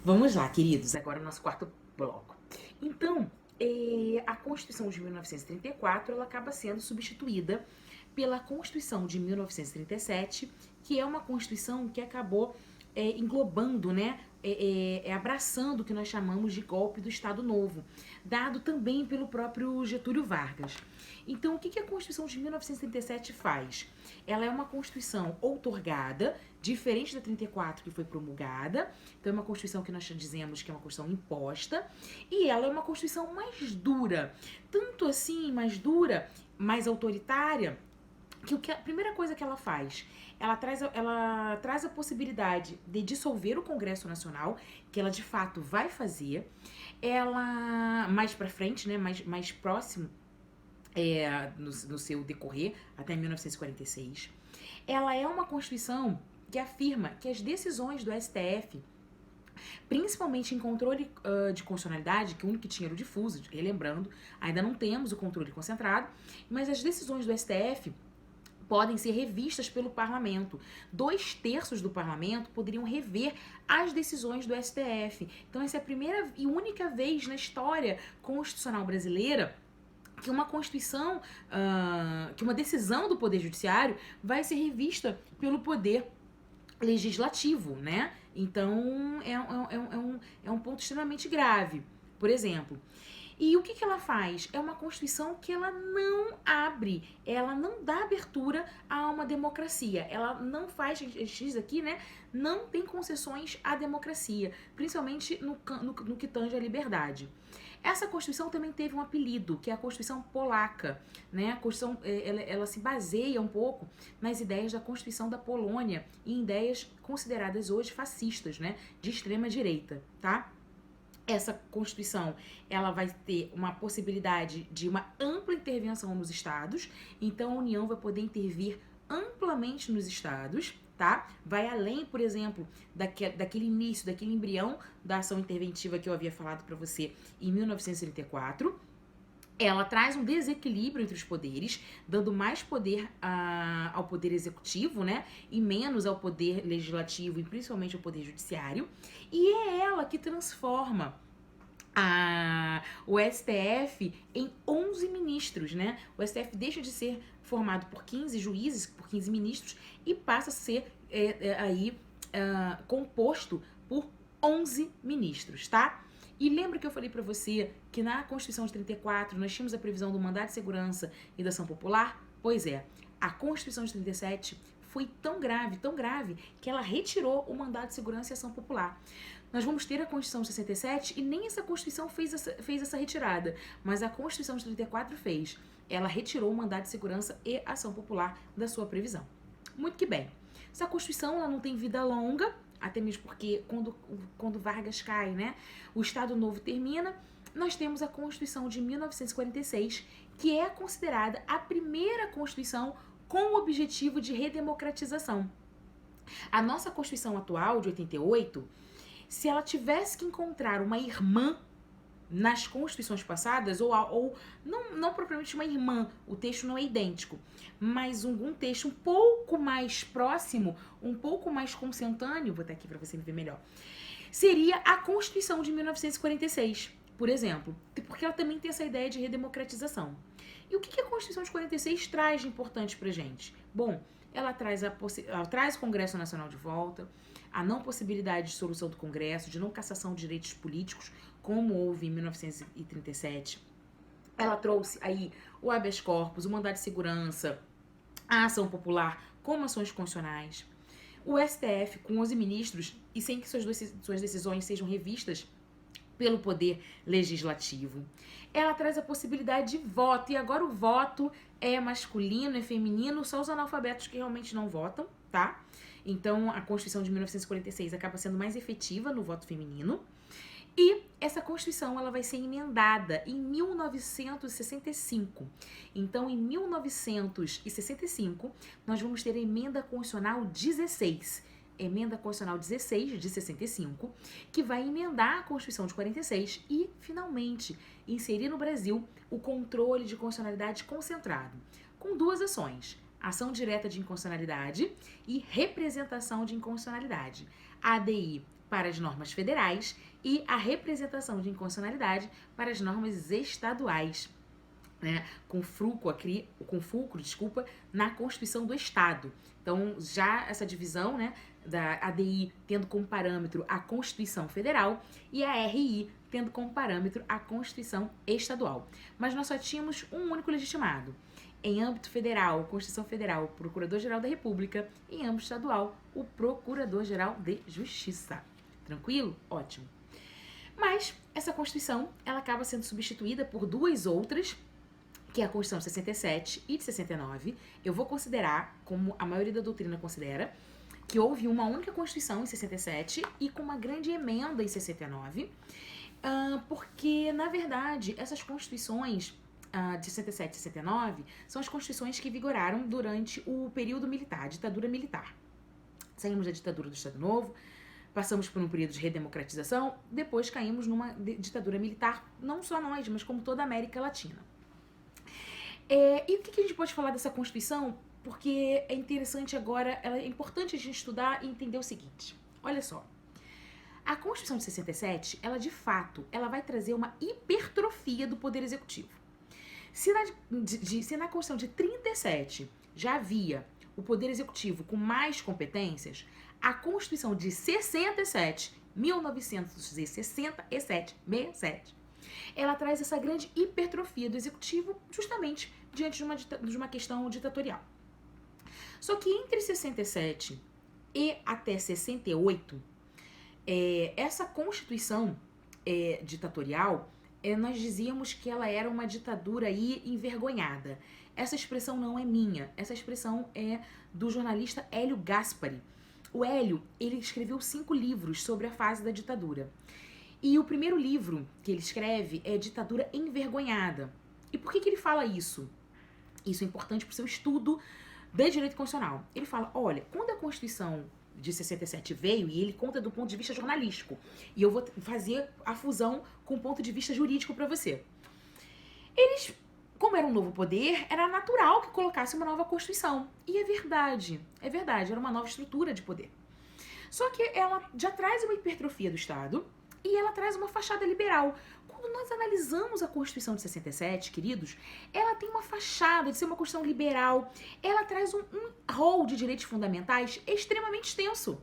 Vamos lá, queridos, agora o nosso quarto bloco. Então, a Constituição de 1934 ela acaba sendo substituída pela Constituição de 1937, que é uma Constituição que acabou englobando, né, abraçando o que nós chamamos de golpe do Estado Novo, dado também pelo próprio Getúlio Vargas. Então, o que a Constituição de 1937 faz? Ela é uma Constituição outorgada, diferente da 34 que foi promulgada. Então, é uma Constituição que nós dizemos que é uma Constituição imposta, e ela é uma Constituição mais dura, tanto assim mais dura, mais autoritária, que a primeira coisa que ela faz, ela traz a possibilidade de dissolver o Congresso Nacional, que ela de fato vai fazer. Ela, mais pra frente, né, mais próximo, no seu decorrer, até 1946. Ela é uma Constituição que afirma que as decisões do STF, principalmente em controle de constitucionalidade, que o único que tinha era o difuso, relembrando, ainda não temos o controle concentrado, mas as decisões do STF podem ser revistas pelo parlamento. 2/3 do parlamento poderiam rever as decisões do STF. Então, essa é a primeira e única vez na história constitucional brasileira que uma Constituição, que uma decisão do Poder Judiciário vai ser revista pelo Poder Legislativo, né? Então, é um ponto extremamente grave. Por exemplo, e o que ela faz? É uma Constituição que ela não abre, ela não dá abertura a uma democracia. Ela não faz, diz aqui, né? Não tem concessões à democracia, principalmente no que tange à liberdade. Essa Constituição também teve um apelido, que é a Constituição Polaca, né? A Constituição, ela se baseia um pouco nas ideias da Constituição da Polônia e em ideias consideradas hoje fascistas, né? De extrema direita, tá? Essa Constituição, ela vai ter uma possibilidade de uma ampla intervenção nos estados, então a União vai poder intervir amplamente nos estados, tá? Vai além, por exemplo, daquele início, daquele embrião da ação interventiva que eu havia falado para você em 1934. Ela traz um desequilíbrio entre os poderes, dando mais poder ao poder executivo, né? E menos ao poder legislativo e principalmente ao poder judiciário. E é ela que transforma o STF em 11 ministros, né? O STF deixa de ser formado por 15 juízes, por 15 ministros, e passa a ser composto por 11 ministros, tá? E lembra que eu falei pra você que na Constituição de 34 nós tínhamos a previsão do mandato de segurança e da ação popular? Pois é, a Constituição de 37 foi tão grave, que ela retirou o mandato de segurança e ação popular. Nós vamos ter a Constituição de 67 e nem essa Constituição fez essa retirada, mas a Constituição de 34 fez. Ela retirou o mandato de segurança e ação popular da sua previsão. Muito que bem. Essa Constituição ela não tem vida longa, até mesmo porque quando Vargas cai, né, o Estado Novo termina, nós temos a Constituição de 1946, que é considerada a primeira Constituição com o objetivo de redemocratização. A nossa Constituição atual, de 88, se ela tivesse que encontrar uma irmã nas constituições passadas, ou não propriamente uma irmã, o texto não é idêntico, mas um texto um pouco mais próximo, um pouco mais consentâneo, vou botar aqui para você ver melhor, seria a Constituição de 1946, por exemplo, porque ela também tem essa ideia de redemocratização. E o que a Constituição de 46 traz de importante pra gente? Bom, ela traz o Congresso Nacional de volta, a não possibilidade de dissolução do Congresso, de não cassação de direitos políticos, como houve em 1937. Ela trouxe aí o habeas corpus, o mandado de segurança, a ação popular como ações constitucionais, o STF com 11 ministros e sem que suas decisões sejam revistas pelo poder legislativo. Ela traz a possibilidade de voto, e agora o voto é masculino, é feminino, só os analfabetos que realmente não votam, tá? Então, a Constituição de 1946 acaba sendo mais efetiva no voto feminino. E essa Constituição ela vai ser emendada em 1965. Então, em 1965, nós vamos ter a Emenda Constitucional 16. Emenda Constitucional 16, de 65, que vai emendar a Constituição de 46 e, finalmente, inserir no Brasil o controle de constitucionalidade concentrado, com duas ações: ação direta de inconstitucionalidade e representação de inconstitucionalidade. A ADI para as normas federais e a representação de inconstitucionalidade para as normas estaduais, né, com fulcro, na Constituição do Estado. Então, já essa divisão, né, da ADI tendo como parâmetro a Constituição Federal e a RI tendo como parâmetro a Constituição Estadual. Mas nós só tínhamos um único legitimado. Em âmbito federal, Constituição Federal, o Procurador-Geral da República. Em âmbito estadual, o Procurador-Geral de Justiça. Tranquilo? Ótimo. Mas essa Constituição, ela acaba sendo substituída por duas outras, que é a Constituição de 67 e de 69. Eu vou considerar, como a maioria da doutrina considera, que houve uma única Constituição em 67 e com uma grande emenda em 69, porque, na verdade, essas Constituições de 67 e 69 são as Constituições que vigoraram durante o período militar, a ditadura militar. Saímos da ditadura do Estado Novo, passamos por um período de redemocratização, depois caímos numa ditadura militar, não só nós, mas como toda a América Latina. E o que a gente pode falar dessa Constituição? Porque é interessante agora, é importante a gente estudar e entender o seguinte. Olha só, a Constituição de 67, ela de fato, ela vai trazer uma hipertrofia do Poder Executivo. Se na Constituição de 37 já havia o Poder Executivo com mais competências, a Constituição de 1967, ela traz essa grande hipertrofia do Executivo justamente diante de uma questão ditatorial. Só que entre 67 e até 68, essa Constituição ditatorial, nós dizíamos que ela era uma ditadura aí envergonhada. Essa expressão não é minha, essa expressão é do jornalista Hélio Gaspari. O Hélio, ele escreveu 5 livros sobre a fase da ditadura. E o primeiro livro que ele escreve é Ditadura Envergonhada. E por que ele fala isso? Isso é importante para o seu estudo de direito constitucional. Ele fala, olha, quando a Constituição de 67 veio, e ele conta do ponto de vista jornalístico, e eu vou fazer a fusão com o ponto de vista jurídico para você. Eles, como era um novo poder, era natural que colocasse uma nova Constituição. E é verdade, era uma nova estrutura de poder. Só que ela já traz uma hipertrofia do Estado e ela traz uma fachada liberal. Quando nós analisamos a Constituição de 67, queridos, ela tem uma fachada de ser uma Constituição liberal. Ela traz um rol de direitos fundamentais extremamente extenso.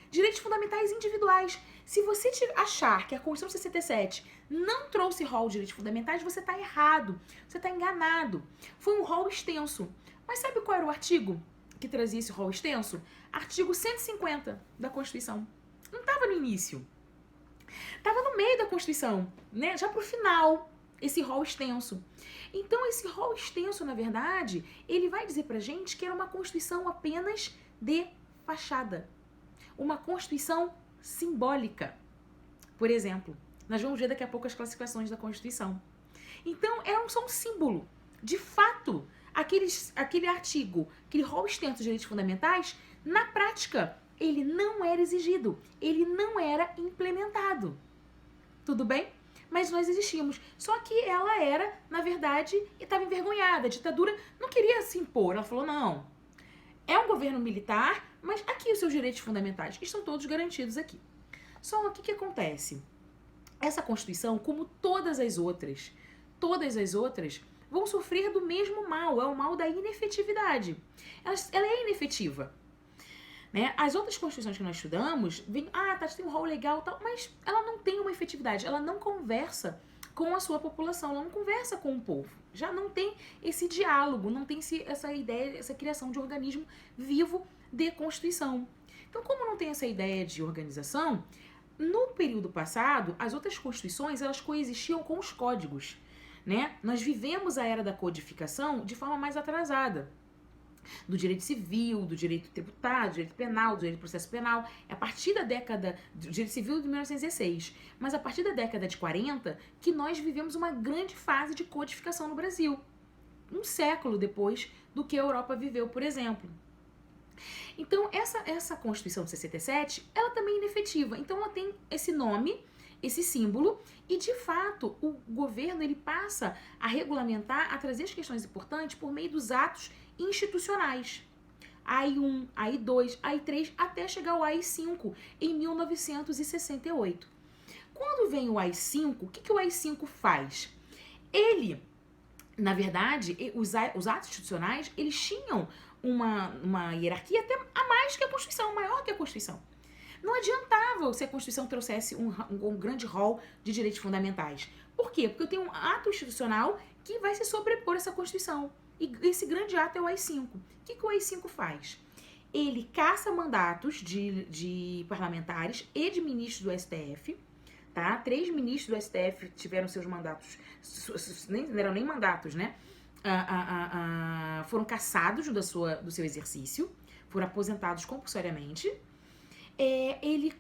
Direitos fundamentais individuais. Se você achar que a Constituição de 67 não trouxe rol de direitos fundamentais, você está errado, você está enganado. Foi um rol extenso. Mas sabe qual era o artigo que trazia esse rol extenso? Artigo 150 da Constituição. Não estava no início. Estava no meio da Constituição, né? Já para o final, esse rol extenso. Então, esse rol extenso, na verdade, ele vai dizer pra gente que era uma Constituição apenas de fachada. Uma Constituição simbólica. Por exemplo, nós vamos ver daqui a pouco as classificações da Constituição. Então, era só um símbolo. De fato, aquele artigo, aquele rol extenso de direitos fundamentais, na prática, ele não era exigido, ele não era implementado. Tudo bem? Mas nós existíamos. Só que ela era, na verdade, estava envergonhada. A ditadura não queria se impor. Ela falou, não, é um governo militar, mas aqui os seus direitos fundamentais estão todos garantidos aqui. Só que o que acontece? Essa Constituição, como todas as outras, vão sofrer do mesmo mal, é o mal da inefetividade. Ela é inefetiva. Né? As outras constituições que nós estudamos, tem um rol legal e tal, mas ela não tem uma efetividade, ela não conversa com a sua população, ela não conversa com o povo. Já não tem esse diálogo, não tem essa ideia, essa criação de organismo vivo de Constituição. Então, como não tem essa ideia de organização, no período passado, as outras constituições, elas coexistiam com os códigos. Né? Nós vivemos a era da codificação de forma mais atrasada. Do direito civil, do direito tributário, do direito penal, do direito de processo penal. É a partir da década do direito civil de 1916, mas a partir da década de 40 que nós vivemos uma grande fase de codificação no Brasil. Um século depois do que a Europa viveu, por exemplo. Então, essa Constituição de 67, ela também é inefetiva. Então, ela tem esse nome, esse símbolo, e de fato o governo ele passa a regulamentar, a trazer as questões importantes por meio dos atos institucionais. AI-1, AI-2, AI-3, até chegar ao AI-5 em 1968. Quando vem o AI-5, o que o AI-5 faz? Ele, na verdade, os atos institucionais, eles tinham uma hierarquia até a mais que a Constituição, maior que a Constituição. Não adiantava se a Constituição trouxesse um grande rol de direitos fundamentais. Por quê? Porque eu tenho um ato institucional que vai se sobrepor a essa Constituição. E esse grande ato é o AI-5. O que o AI-5 faz? Ele caça mandatos de parlamentares e de ministros do STF, tá? 3 ministros do STF tiveram seus mandatos, não eram nem mandatos, né? Foram cassados do seu exercício, foram aposentados compulsoriamente. Ele,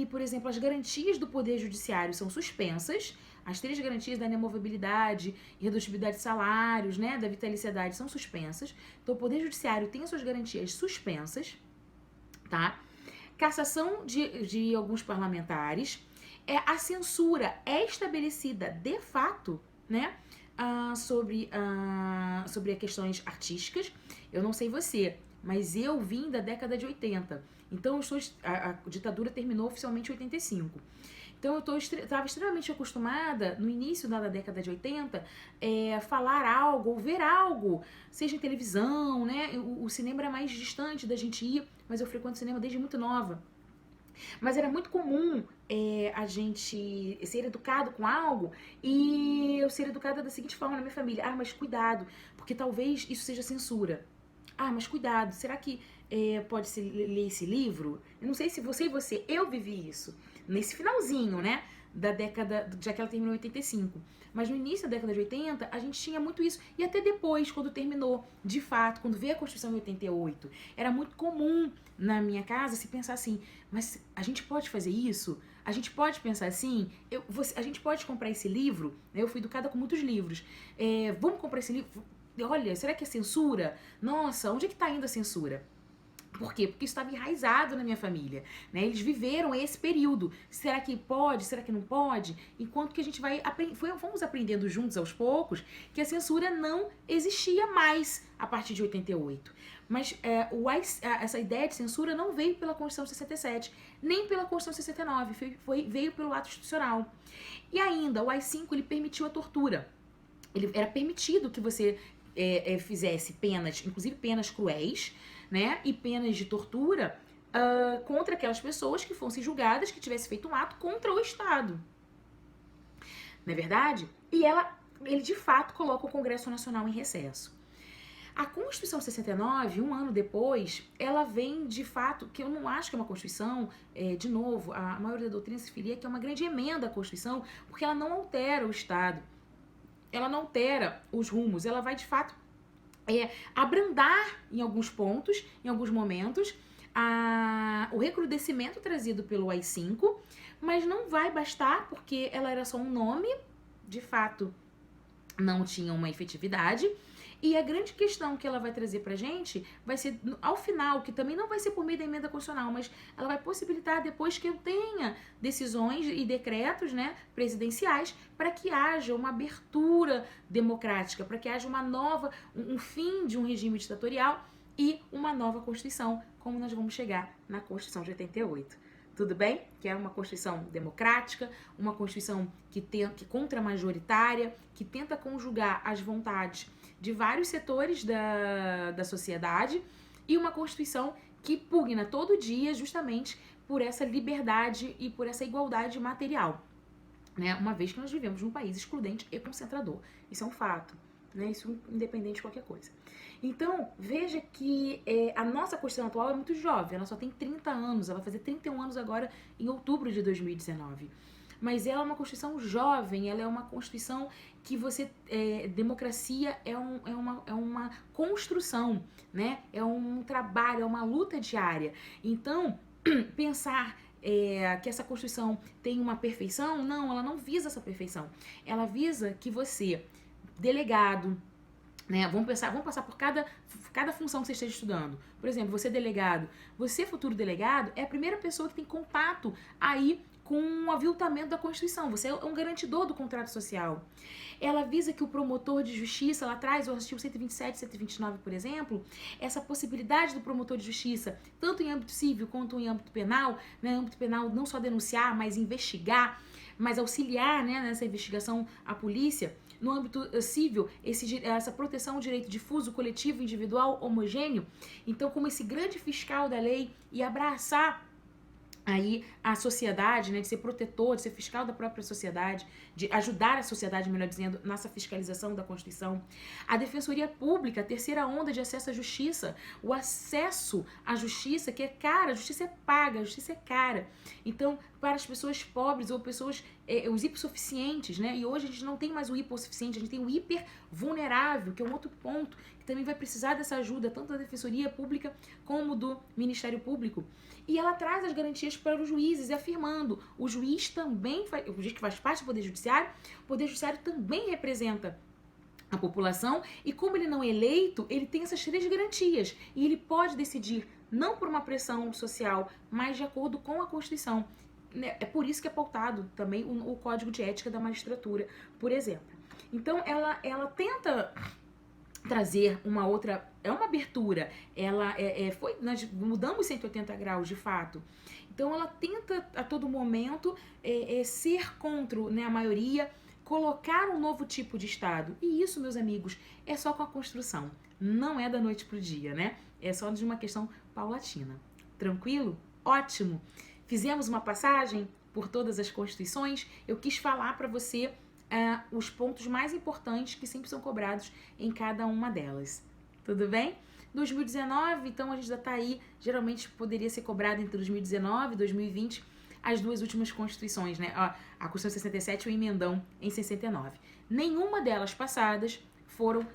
por exemplo, as garantias do Poder Judiciário são suspensas, as 3 garantias da inamovibilidade, redutibilidade de salários, né, da vitaliciedade são suspensas. Então, o Poder Judiciário tem as suas garantias suspensas, tá? Cassação de alguns parlamentares. A censura é estabelecida de fato, né, sobre questões artísticas. Eu não sei você, mas eu vim da década de 80. Então, a ditadura terminou oficialmente em 85. Então, eu estava extremamente acostumada, no início da década de 80, falar algo ou ver algo, seja em televisão, né? O cinema era mais distante da gente ir, mas eu frequento cinema desde muito nova. Mas era muito comum a gente ser educado com algo e eu ser educada da seguinte forma na minha família. Mas cuidado, porque talvez isso seja censura. Mas cuidado, será que pode-se ler esse livro? Eu não sei se você, eu vivi isso. Nesse finalzinho, né, da década, já que ela terminou em 85. Mas no início da década de 80, a gente tinha muito isso. E até depois, quando terminou, de fato, quando veio a Constituição em 88, era muito comum na minha casa se pensar assim, mas a gente pode fazer isso? A gente pode pensar assim? A gente pode comprar esse livro? Eu fui educada com muitos livros. Vamos comprar esse livro? Olha, será que é censura? Nossa, onde é que está indo a censura? Por quê? Porque isso estava enraizado na minha família, né? Eles viveram esse período. Será que pode? Será que não pode? Enquanto que a gente fomos aprendendo juntos aos poucos que a censura não existia mais a partir de 88. Mas essa ideia de censura não veio pela Constituição de 67, nem pela Constituição de 69, veio pelo ato institucional. E ainda, o AI-5 ele permitiu a tortura. Ele era permitido que você fizesse penas, inclusive penas cruéis, né, e penas de tortura contra aquelas pessoas que fossem julgadas que tivessem feito um ato contra o Estado. Não é verdade? E ele de fato coloca o Congresso Nacional em recesso. A Constituição 69, um ano depois, ela vem de fato, que eu não acho que é uma Constituição, de novo, a maioria da doutrina se filia que é uma grande emenda à Constituição, porque ela não altera o Estado, ela não altera os rumos, ela vai de fato abrandar em alguns pontos, em alguns momentos, o recrudescimento trazido pelo AI-5, mas não vai bastar, porque ela era só um nome, de fato não tinha uma efetividade, e a grande questão que ela vai trazer pra gente vai ser, ao final, que também não vai ser por meio da emenda constitucional, mas ela vai possibilitar depois que eu tenha decisões e decretos, né, presidenciais, para que haja uma abertura democrática, para que haja um fim de um regime ditatorial e uma nova Constituição, como nós vamos chegar na Constituição de 88. Tudo bem? Que é uma Constituição democrática, uma Constituição que contra-majoritária, que tenta conjugar as vontades de vários setores da sociedade, e uma Constituição que pugna todo dia justamente por essa liberdade e por essa igualdade material, né? Uma vez que nós vivemos num país excludente e concentrador. Isso é um fato, né? Isso independente de qualquer coisa. Então, veja que a nossa Constituição atual é muito jovem, ela só tem 30 anos, ela vai fazer 31 anos agora em outubro de 2019. Mas ela é uma Constituição jovem, ela é uma Constituição que democracia é uma construção, né? É um trabalho, é uma luta diária. Então, pensar que essa Constituição tem uma perfeição, não, ela não visa essa perfeição. Ela visa que você, delegado, né, vamos passar por cada função que você esteja estudando. Por exemplo, você delegado, você futuro delegado é a primeira pessoa que tem contato aí com um aviltamento da Constituição. Você é um garantidor do contrato social. Ela visa que o promotor de justiça, lá atrás, o artigo 127 e 129, por exemplo, essa possibilidade do promotor de justiça, tanto em âmbito civil quanto em âmbito penal, né, âmbito penal não só denunciar, mas investigar, mas auxiliar, né, nessa investigação a polícia. No âmbito civil, essa proteção ao direito difuso, coletivo, individual, homogêneo. Então, como esse grande fiscal da lei e abraçar aí a sociedade, né, de ser protetor, de ser fiscal da própria sociedade, de ajudar a sociedade, melhor dizendo, nessa fiscalização da Constituição. A Defensoria Pública, a terceira onda de acesso à justiça, o acesso à justiça, que é cara, a justiça é paga, a justiça é cara. Então, para as pessoas pobres ou pessoas, os hipossuficientes, né, e hoje a gente não tem mais o hipossuficiente, a gente tem o hipervulnerável, que é um outro ponto, que também vai precisar dessa ajuda, tanto da Defensoria Pública como do Ministério Público. E ela traz as garantias para os juízes, afirmando, o juiz também, o juiz que faz parte do o Poder Judiciário também representa a população, e como ele não é eleito, ele tem essas três garantias, e ele pode decidir não por uma pressão social, mas de acordo com a Constituição. É por isso que é pautado também o Código de Ética da Magistratura, por exemplo. Então, ela tenta trazer uma outra, é uma abertura, ela nós mudamos 180 graus de fato, então ela tenta a todo momento ser contra, né, a maioria, colocar um novo tipo de Estado, e isso, meus amigos, é só com a construção, não é da noite pro dia, né, é só de uma questão paulatina. Tranquilo? Ótimo! Fizemos uma passagem por todas as constituições, eu quis falar para você os pontos mais importantes que sempre são cobrados em cada uma delas. Tudo bem? 2019, então a gente já está aí, geralmente poderia ser cobrado entre 2019 e 2020, as duas últimas constituições, né? A Constituição 67 e o emendão em 69. Nenhuma delas passadas foram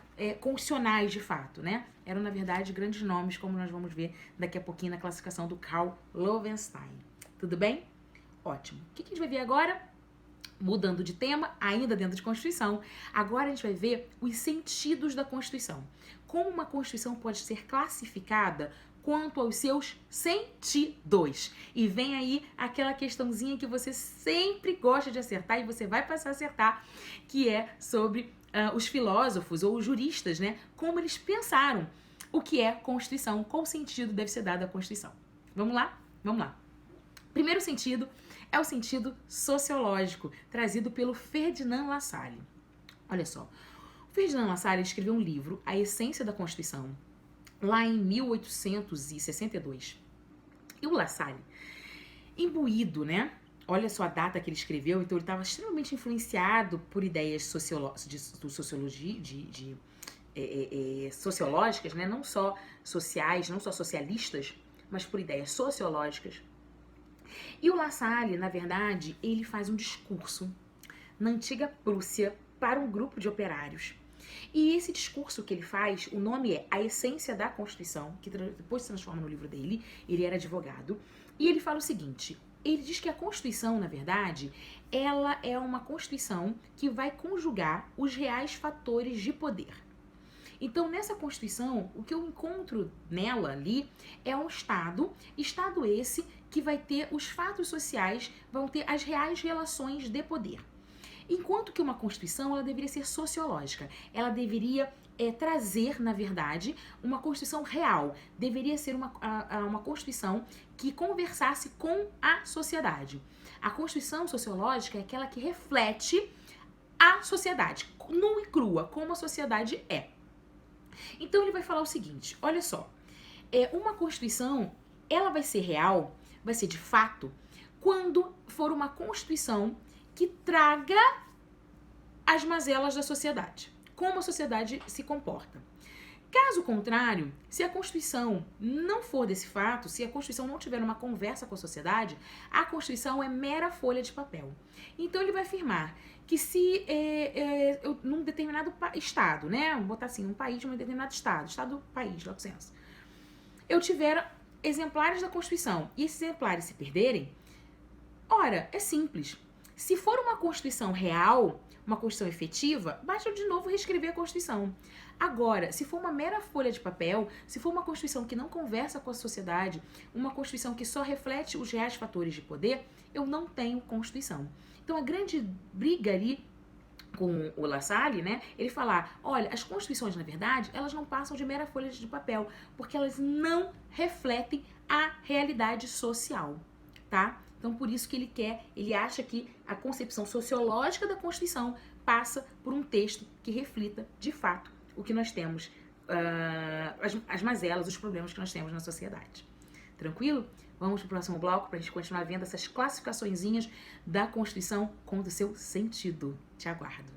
constitucionais de fato, né? Eram, na verdade, grandes nomes, como nós vamos ver daqui a pouquinho na classificação do Karl Loewenstein. Tudo bem? Ótimo. O que a gente vai ver agora? Mudando de tema, ainda dentro de Constituição, agora a gente vai ver os sentidos da Constituição. Como uma Constituição pode ser classificada quanto aos seus sentidos. E vem aí aquela questãozinha que você sempre gosta de acertar e você vai passar a acertar, que é sobre os filósofos ou os juristas, né? Como eles pensaram o que é Constituição, qual sentido deve ser dado à Constituição. Vamos lá? Vamos lá. Primeiro sentido é o sentido sociológico, trazido pelo Ferdinand Lassalle. Olha só, o Ferdinand Lassalle escreveu um livro, A Essência da Constituição, lá em 1862. E o Lassalle, imbuído, né? Olha só a data que ele escreveu, então ele estava extremamente influenciado por ideias sociológicas, né? Não só sociais, não só socialistas, mas por ideias sociológicas. E o Lassalle, na verdade, ele faz um discurso na antiga Prússia para um grupo de operários. E esse discurso que ele faz, o nome é A Essência da Constituição, que depois se transforma no livro dele, ele era advogado, e ele fala o seguinte, ele diz que a Constituição, na verdade, ela é uma Constituição que vai conjugar os reais fatores de poder. Então, nessa Constituição, o que eu encontro nela ali é um Estado esse que vai ter os fatos sociais, vão ter as reais relações de poder. Enquanto que uma Constituição, ela deveria ser sociológica, ela deveria trazer, na verdade, uma Constituição real, deveria ser uma Constituição que conversasse com a sociedade. A Constituição sociológica é aquela que reflete a sociedade, nua e crua, como a sociedade é. Então ele vai falar o seguinte, olha só, uma Constituição, ela vai ser real, vai ser de fato, quando for uma Constituição que traga as mazelas da sociedade, como a sociedade se comporta. Caso contrário, se a Constituição não for desse fato, se a Constituição não tiver uma conversa com a sociedade, a Constituição é mera folha de papel. Então ele vai afirmar que se num determinado estado, né, vamos botar assim, um país de um determinado estado, país, logo senso, eu tiver exemplares da Constituição e esses exemplares se perderem, ora, é simples. Se for uma Constituição real, uma Constituição efetiva, basta eu de novo reescrever a Constituição. Agora, se for uma mera folha de papel, se for uma Constituição que não conversa com a sociedade, uma Constituição que só reflete os reais fatores de poder, eu não tenho Constituição. Então a grande briga ali com o La Salle, né, ele falar, olha, as constituições, na verdade, elas não passam de mera folha de papel, porque elas não refletem a realidade social, tá? Então, por isso que ele acha que a concepção sociológica da Constituição passa por um texto que reflita, de fato, o que nós temos, as mazelas, os problemas que nós temos na sociedade. Tranquilo? Vamos para o próximo bloco para a gente continuar vendo essas classificaçõezinhas da Constituição com o seu sentido. Te aguardo.